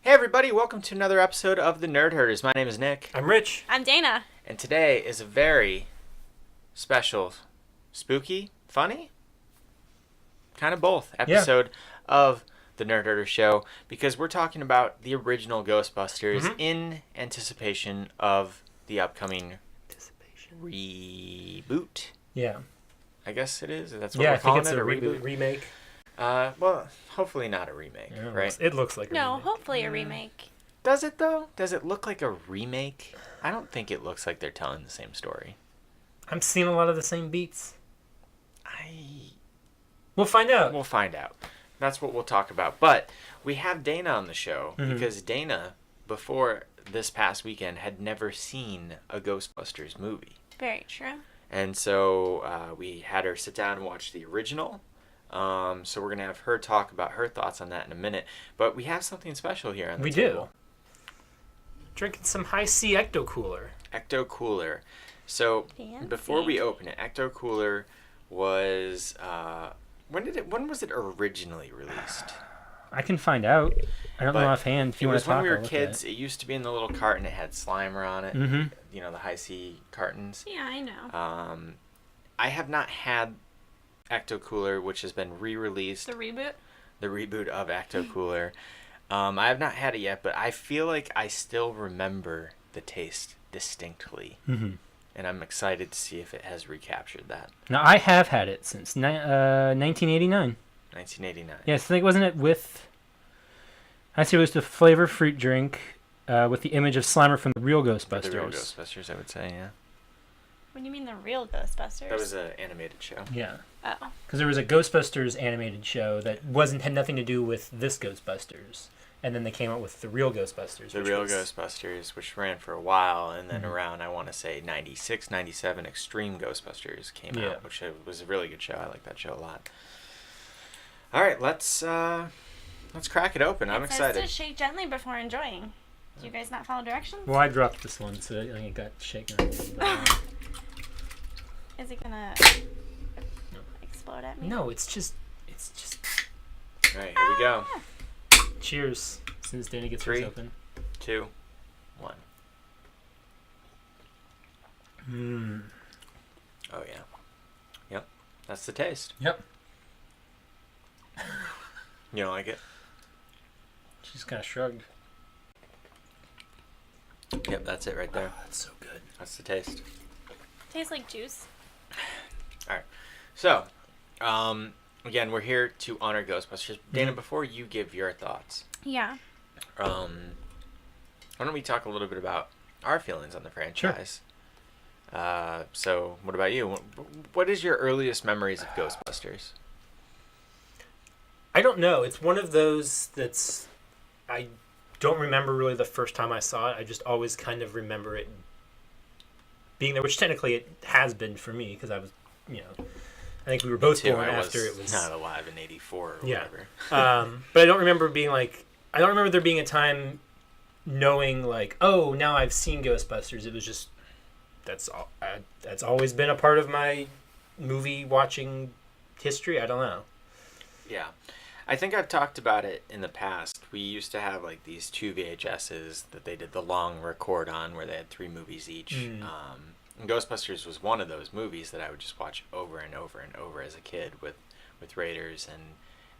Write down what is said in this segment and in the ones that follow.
Hey everybody, welcome to another episode of The Nerd Herders. My name is Nick. I'm Rich. I'm Dana. And today is a very special, spooky, funny, kind of both episode of The Nerd Herder Show because we're talking about the original Ghostbusters in anticipation of the upcoming reboot. Yeah. I guess it is. That's what we're calling it, a reboot. remake. Well, hopefully not a remake, right? It looks like a remake. No, hopefully a remake. Does it, though? Does it look like a remake? I don't think it looks like they're telling the same story. I'm seeing a lot of the same beats. We'll We'll find out. That's what we'll talk about. But we have Dana on the show because Dana, before this past weekend, had never seen a Ghostbusters movie. Very true. And so we had her sit down and watch the original. So we're going to have her talk about her thoughts on that in a minute. But we have something special here on the table. Drinking some High C Ecto Cooler. Ecto Cooler. So Fancy. before we open it, Ecto Cooler was when was it originally released? I can find out. I don't know offhand. If you want to talk, when we were kids. It used to be in the little carton. It had Slimer on it. Mm-hmm. You know, the High C cartons. Yeah, I know. I have not had Ecto Cooler, which has been re-released. The reboot? The reboot of Ecto Cooler. I have not had it yet, but I feel like I still remember the taste distinctly. Mm-hmm. And I'm excited to see if it has recaptured that. Now, I have had it since 1989. 1989. Yes, I think, wasn't it with... I see it was the flavor fruit drink with the image of Slimer from the real Ghostbusters. The real Ghostbusters, I would say, yeah. What do you mean the real Ghostbusters? That was an animated show. Yeah. Oh. Because there was a Ghostbusters animated show that had nothing to do with this Ghostbusters. And then they came out with the real Ghostbusters. Ghostbusters, which ran for a while, and then around, I want to say, 96, 97, Extreme Ghostbusters came out, which was a really good show. I like that show a lot. All right, let's crack it open. I'm excited. It says to shake gently before enjoying. Do you guys not follow directions? Well, I dropped this one, so I think it got shaken. Is it gonna explode at me? No, it's just. All right, here we go. Cheers. As soon as Danny gets 3, hers open. 2, 1. Oh, yeah. Yep. That's the taste. Yep. You don't like it? She's kind of shrugged. Yep, that's it right there. Oh, that's so good. That's the taste. Tastes like juice. All right. So, again, we're here to honor Ghostbusters. Dana, before you give your thoughts, Yeah. why don't we talk a little bit about our feelings on the franchise? Sure. So, what about you? What is your earliest memories of Ghostbusters? I don't know. It's one of those that's... I don't remember really the first time I saw it. I just always kind of remember it being there, which technically it has been for me because I was, I think we were both born after it was not alive in '84 or whatever. But I don't remember being like, I don't remember there being a time knowing like, oh, now I've seen Ghostbusters. It was just that's always been a part of my movie watching history. I don't know. Yeah. I think I've talked about it in the past. We used to have like these 2 VHSs that they did the long record on where they had 3 movies each. And Ghostbusters was one of those movies that I would just watch over and over and over as a kid with Raiders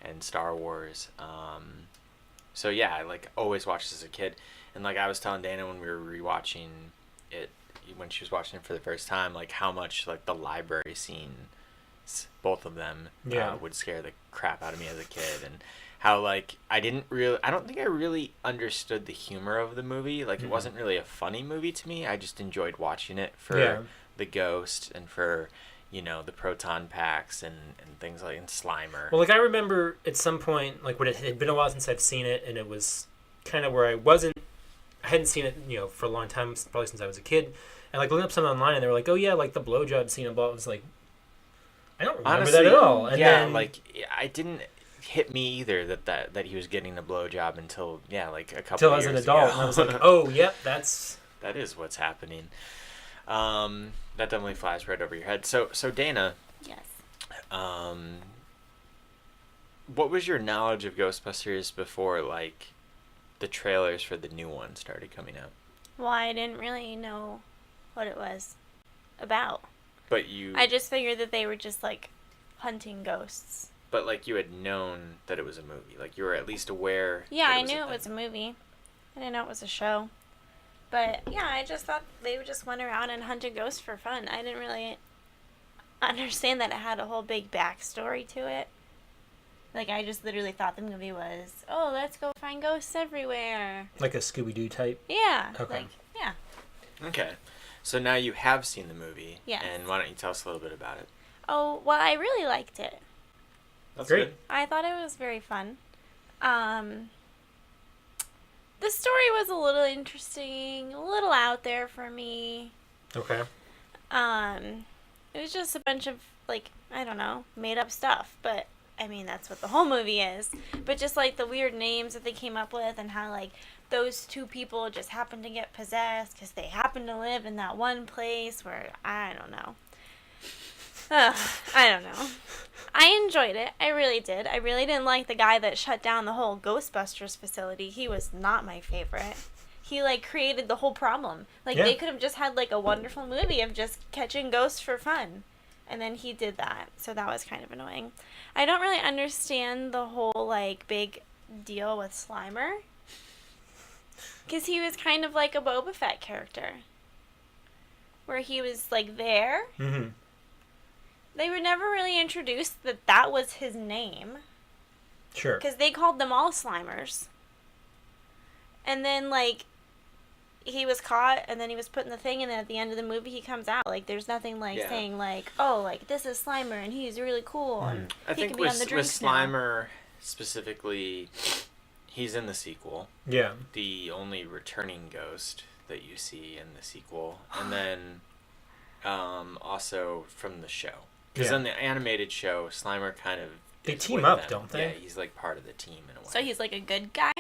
and Star Wars. So yeah, I like always watched as a kid. And like I was telling Dana when we were rewatching it, when she was watching it for the first time, like how much like the library scene, both of them would scare the crap out of me as a kid, and how like I don't think I really understood the humor of the movie. Like it wasn't really a funny movie to me. I just enjoyed watching it for the ghost and for the proton packs and things like and Slimer. Well, like I remember at some point, like when it had been a while since I've seen it, and it was kind of where I hadn't seen it for a long time, probably since I was a kid, and like looking up something online, and they were like, oh yeah, like the blowjob scene and blah. I was like, I don't remember honestly, that at all. And then, like I didn't hit me either that he was getting a blowjob until like a couple until years as an adult, ago. and I was like, oh yep, that is what's happening. That definitely flies right over your head. So Dana. Yes. What was your knowledge of Ghostbusters before like the trailers for the new one started coming out. Well, I didn't really know what it was about. But you... I just figured that they were just, like, hunting ghosts. But, like, you had known that it was a movie. Like, you were at least aware. Yeah, that I knew it was a movie. I didn't know it was a show. But, yeah, I just thought they just went around and hunted ghosts for fun. I didn't really understand that it had a whole big backstory to it. Like, I just literally thought the movie was, oh, let's go find ghosts everywhere. Like a Scooby-Doo type? Yeah. Okay. Like, yeah. Okay. So now you have seen the movie. Yes. And why don't you tell us a little bit about it? Oh, well, I really liked it. That's Great. good. I thought it was very fun. The story was a little interesting, a little out there for me. Okay. It was just a bunch of, like, I don't know, made up stuff, but I mean, that's what the whole movie is. But just, like, the weird names that they came up with and how, like, those two people just happened to get possessed because they happen to live in that one place where, I don't know. I don't know. I enjoyed it. I really did. I really didn't like the guy that shut down the whole Ghostbusters facility. He was not my favorite. He, like, created the whole problem. Like, they could have just had, like, a wonderful movie of just catching ghosts for fun. And then he did that. So that was kind of annoying. I don't really understand the whole, like, big deal with Slimer. Because he was kind of like a Boba Fett character. Where he was, like, there. Mm-hmm. They were never really introduced that that was his name. Sure. Because they called them all Slimers. And then, like, he was caught, and then he was put in the thing, and then at the end of the movie, he comes out. Like, there's nothing, like, saying, like, oh, like, this is Slimer, and he's really cool, and I he think can be on the with drinks now. Slimer, specifically, he's in the sequel. Yeah. The only returning ghost that you see in the sequel. And then, also from the show. Because in the animated show, Slimer kind of... They is team with up, them. don't they? Yeah, he's like part of the team in a way. So he's, like, a good guy?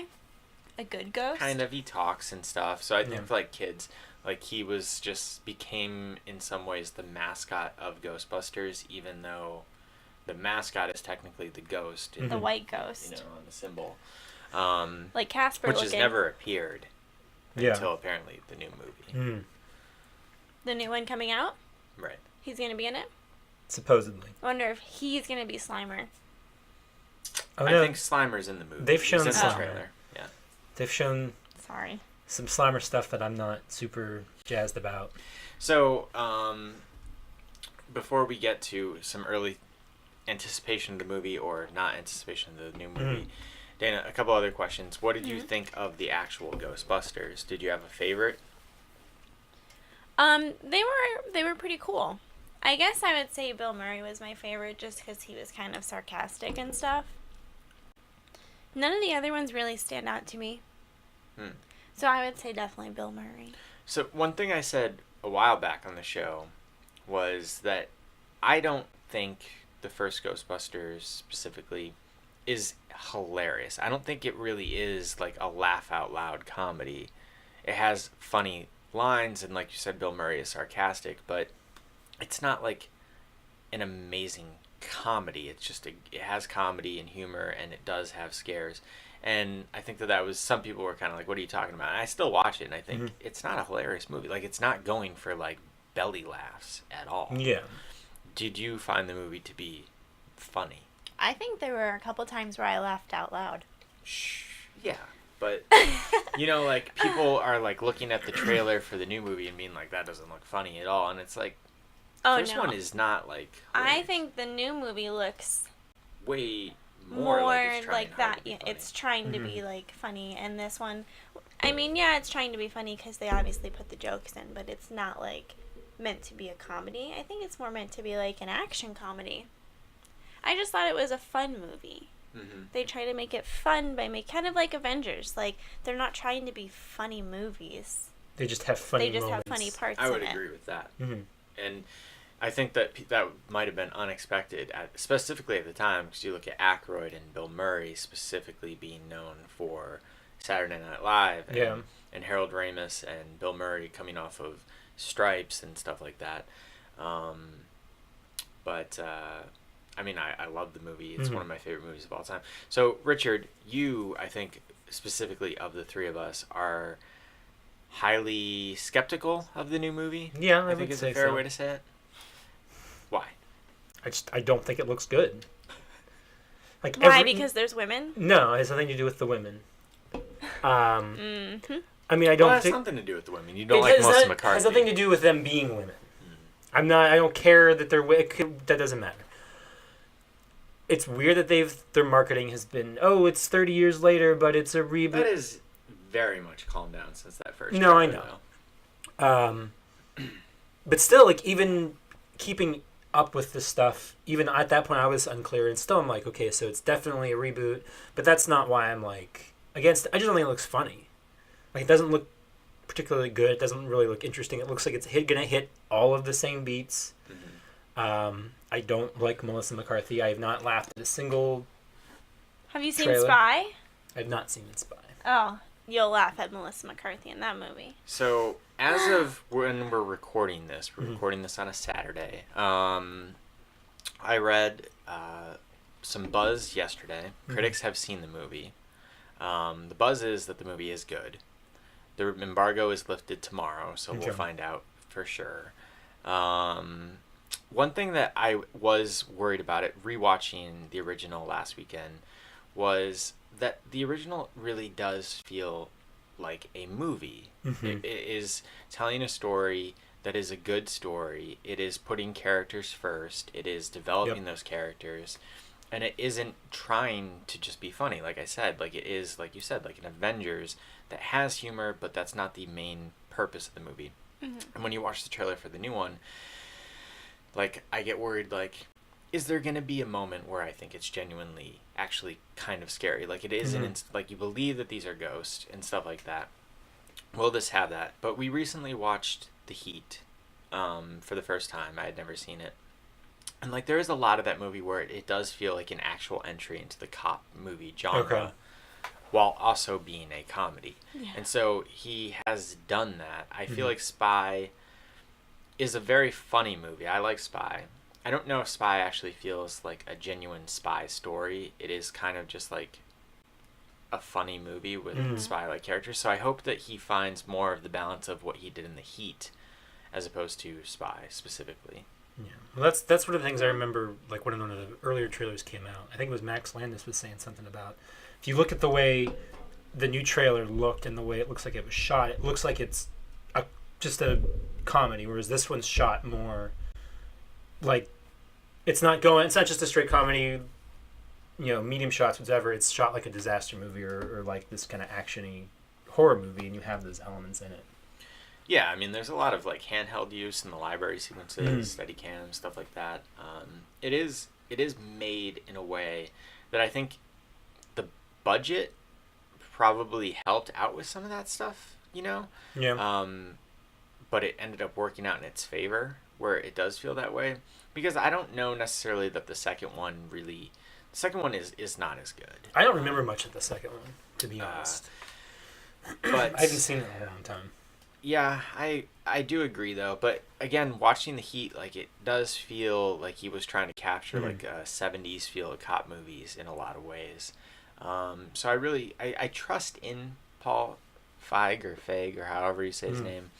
A good ghost? Kind of, he talks and stuff. So I think for, like, kids, like, he was just became, in some ways, the mascot of Ghostbusters, even though the mascot is technically the ghost. The white ghost. You know, on the symbol. Like Casper which looking. has never appeared until apparently the new movie. Mm. The new one coming out? Right. He's going to be in it? Supposedly. I wonder if he's going to be Slimer. Oh, I no. think Slimer's in the movie. They've shown He's in the Slimer. trailer. Yeah. They've shown Sorry. some Slimer stuff that I'm not super jazzed about. So, before we get to some early anticipation of the movie or not anticipation of the new movie, Dana, a couple other questions. What did you think of the actual Ghostbusters? Did you have a favorite? They were pretty cool. I guess I would say Bill Murray was my favorite just because he was kind of sarcastic and stuff. None of the other ones really stand out to me. So I would say definitely Bill Murray. So one thing I said a while back on the show was that I don't think the first Ghostbusters specifically is hilarious. I don't think it really is like a laugh out loud comedy. It has funny lines, and like you said, Bill Murray is sarcastic, but it's not like an amazing comedy. It's just it has comedy and humor, and it does have scares. And I think that was, some people were kind of like, what are you talking about? And I still watch it, and I think it's not a hilarious movie. Like, it's not going for like belly laughs at all. Yeah. Did you find the movie to be funny? I think there were a couple times where I laughed out loud. Yeah, but you know, like, people are like looking at the trailer for the new movie and being like, that doesn't look funny at all, and it's like, first one is not like hilarious. I think the new movie looks way more like that. Yeah, it's trying to be like funny, and this one, I mean, yeah, it's trying to be funny because they obviously put the jokes in, but it's not like meant to be a comedy. I think it's more meant to be like an action comedy. I just thought it was a fun movie. They try to make it fun by kind of like Avengers. Like, they're not trying to be funny movies. They just have funny They just moments. have funny parts I would in it. agree with that. And I think that that might have been unexpected, specifically at the time, because you look at Aykroyd and Bill Murray specifically being known for Saturday Night Live, and Harold Ramis and Bill Murray coming off of Stripes and stuff like that. But I mean, I love the movie. It's one of my favorite movies of all time. So, Richard, you, I think, specifically of the three of us, are highly skeptical of the new movie. Yeah, I think is a fair way to say it. Why? I don't think it looks good. Like why? Because there's women? No, it has nothing to do with the women. Mm-hmm. I mean, I don't well, it has think something to do with the women. You don't like Melissa McCarthy. It has nothing to do with them being women. I don't care that they're. That doesn't matter. It's weird that their marketing has been. Oh, it's 30 years later, but it's a reboot. That is very much calmed down since that first. No, I know. But still, like even keeping up with this stuff, even at that point, I was unclear, and still, I'm like, okay, so it's definitely a reboot, but that's not why I'm like against. I just don't think it looks funny. Like it doesn't look particularly good. It doesn't really look interesting. It looks like it's gonna hit all of the same beats. Mm-hmm. I don't like Melissa McCarthy. I have not laughed at a single. Have you seen trailer. Spy? I have not seen Spy. Oh, you'll laugh at Melissa McCarthy in that movie. So as of when we're recording this, we're recording this on a Saturday. I read some buzz yesterday. Critics have seen the movie. The buzz is that the movie is good. The embargo is lifted tomorrow, so we'll find out for sure. One thing that I was worried about it, rewatching the original last weekend, was that the original really does feel like a movie. It is telling a story that is a good story. It is putting characters first. It is developing those characters. And it isn't trying to just be funny, like I said. Like it is, like you said, like an Avengers that has humor, but that's not the main purpose of the movie. And when you watch the trailer for the new one, like I get worried, like, is there going to be a moment where I think it's genuinely actually kind of scary? Like it isn't, like you believe that these are ghosts and stuff like that. Will this have that? But we recently watched The Heat for the first time. I had never seen it. And like there is a lot of that movie where it does feel like an actual entry into the cop movie genre, while also being a comedy. Yeah. And so he has done that. I feel like Spy is a very funny movie. I like Spy. I don't know if Spy actually feels like a genuine spy story. It is kind of just like a funny movie with spy-like characters. So I hope that he finds more of the balance of what he did in The Heat as opposed to Spy specifically. Yeah, well, that's one of the things I remember. Like when one of the earlier trailers came out, I think it was Max Landis was saying something about if you look at the way the new trailer looked and the way it looks like it was shot, it looks like it's just a comedy, whereas this one's shot more like it's not just a straight comedy, medium shots, whatever. It's shot like a disaster movie or like this kind of action-y horror movie, and you have those elements in it. Yeah, I mean, there's a lot of like handheld use in the library sequences, Steadicam, stuff like that. It is made in a way that I think the budget probably helped out with some of that stuff, Yeah. But it ended up working out in its favor, where it does feel that way, because I don't know necessarily that the second one is not as good. I don't remember much of the second one, to be honest. But I haven't seen it in a long time. Yeah, I do agree though. But again, watching The Heat, like it does feel like he was trying to capture like a 70s feel of cop movies in a lot of ways. So I trust in Paul Feig or however you say his name.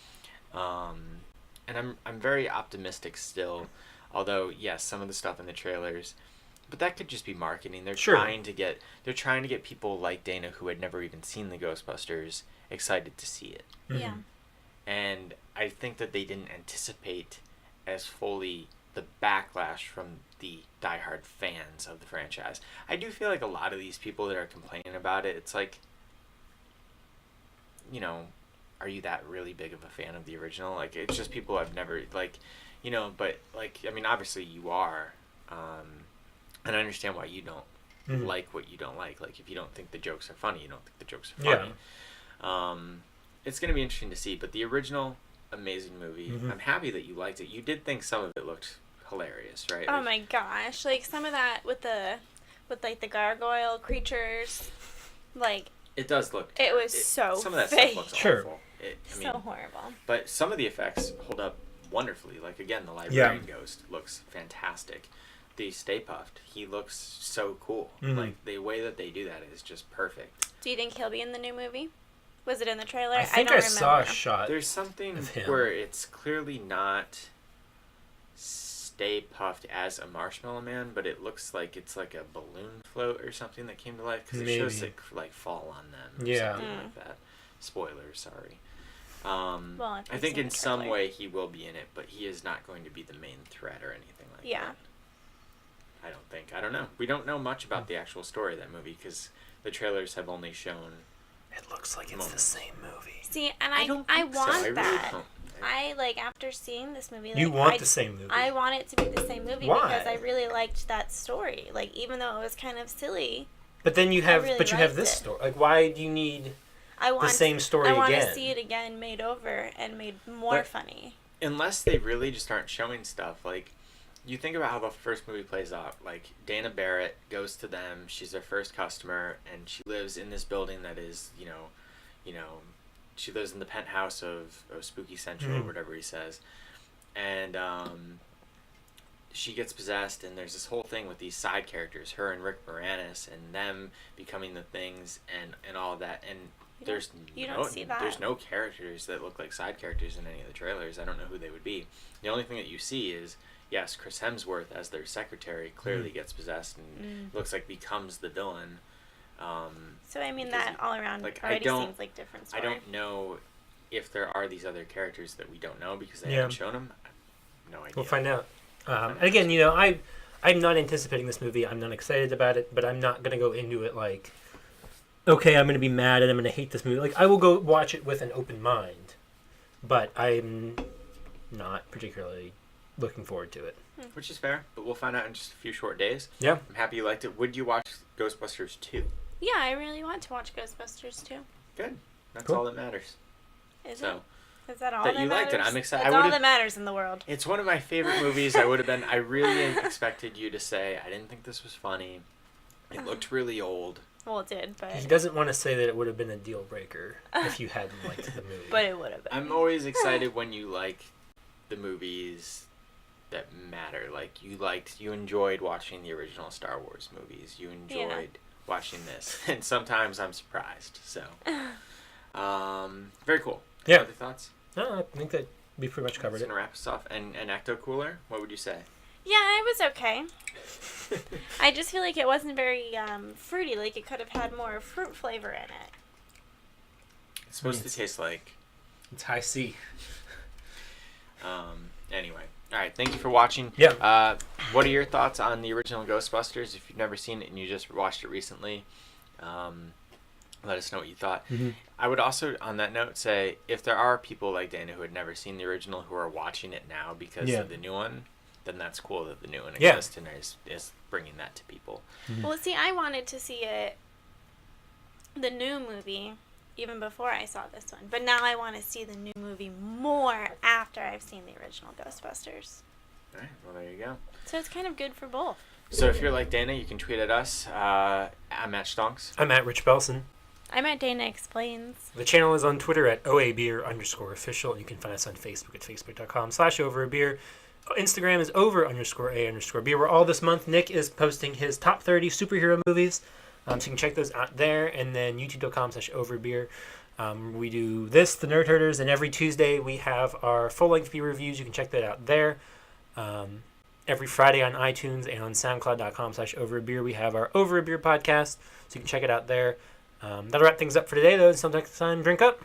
And I'm very optimistic still. Although yes, some of the stuff in the trailers, but that could just be marketing. They're trying to get people like Dana, who had never even seen the Ghostbusters, excited to see it. Yeah. And I think that they didn't anticipate as fully the backlash from the diehard fans of the franchise. I do feel like a lot of these people that are complaining about it, it's like, are you that really big of a fan of the original? Like, it's just people I've never, like, but, like, I mean, obviously you are. And I understand why you don't like what you don't like. Like, if you don't think the jokes are funny, you don't think the jokes are funny. Yeah. It's going to be interesting to see, but the original, amazing movie. I'm happy that you liked it. You did think some of it looked hilarious, right? Oh my gosh. Like some of that with the gargoyle creatures, like it does look terrible. It was so some of that fake. stuff looks awful. So horrible. But some of the effects hold up wonderfully. Like again, the librarian ghost looks fantastic. the Stay Puft. He looks so cool. Mm-hmm. Like, the way that they do that is just perfect. Do you think he'll be in the new movie? Was it in the trailer? I think don't I saw a remember. shot. There's something of him. where it's clearly not Stay Puffed as a Marshmallow Man, but it looks like it's like a balloon float or something that came to life, because it shows it like fall on them or something like that. Spoilers, sorry. Well, I think in some way he will be in it, but he is not going to be the main threat or anything like that. I don't think. I don't know. We don't know much about the actual story of that movie because the trailers have only shown. It looks like it's the same movie. See, and I want that. I like after seeing this movie. Like, you want the same movie. I want it to be the same movie Why? because I really liked that story. Like even though it was kind of silly. But then you have, really you have this liked it. story. Like, why do you need the same story again? I want to see it again, made over and made more funny. Unless they really just aren't showing stuff. Like, you think about how the first movie plays out. Like, Dana Barrett goes to them. She's their first customer, and she lives in this building that is, she lives in the penthouse of Spooky Central, or whatever he says. And she gets possessed, and there's this whole thing with these side characters, her and Rick Moranis, and them becoming the things, and all of that. And there's no characters that look like side characters in any of the trailers. I don't know who they would be. The only thing that you see is, yes, Chris Hemsworth as their secretary clearly gets possessed and looks like becomes the villain. So I mean that all around already seems like different story. I don't know if there are these other characters that we don't know because they haven't shown them. I have no idea. We'll find out. Again, I'm not anticipating this movie. I'm not excited about it, but I'm not going to go into it like, okay, I'm going to be mad and I'm going to hate this movie. Like, I will go watch it with an open mind, but I'm not particularly looking forward to it. Which is fair, but we'll find out in just a few short days. Yeah. I'm happy you liked it. Would you watch Ghostbusters 2? Yeah, I really want to watch Ghostbusters 2. Good. That's Cool. all that matters. Is it? Is that all that that you matters? liked it. I'm excited. That's all that matters in the world. It's one of my favorite movies. I really expected you to say, I didn't think this was funny. It looked really old. Well, it did, but... He doesn't want to say that it would have been a deal breaker if you hadn't liked the movie. But it would have been. I'm always excited when you like the movies that matter. Like, you enjoyed watching the original Star Wars movies. You enjoyed watching this. And sometimes I'm surprised. So, very cool. Yeah. Other thoughts? No, I think that we pretty much covered Just it. gonna wrap us off. And Ecto Cooler, what would you say? Yeah, it was okay. I just feel like it wasn't very fruity. Like, it could have had more fruit flavor in it. It's supposed to taste like... It's high C. Anyway. Alright, thank you for watching. Yeah. What are your thoughts on the original Ghostbusters? If you've never seen it and you just watched it recently, let us know what you thought. Mm-hmm. I would also, on that note, say if there are people like Dana who had never seen the original who are watching it now because of the new one, then that's cool that the new one exists and is bringing that to people. Mm-hmm. Well, see, I wanted to see the new movie even before I saw this one. But now I want to see the new movie more after I've seen the original Ghostbusters. All right, well, there you go. So it's kind of good for both. So if you're like Dana, you can tweet at us. I'm at Stonks. I'm at Rich Belson. I'm at Dana Explains. The channel is on Twitter at OABeer_official. And you can find us on Facebook at facebook.com/overabeer. Instagram is over_a_beer. Where all this month, Nick is posting his top 30 superhero movies. So you can check those out there. And then youtube.com/overbeer. We do this, the Nerd Herders, and every Tuesday we have our full-length beer reviews. You can check that out there. Every Friday on iTunes and on soundcloud.com/overabeer we have our Over a Beer podcast. So you can check it out there. That'll wrap things up for today, though. Until next time, drink up.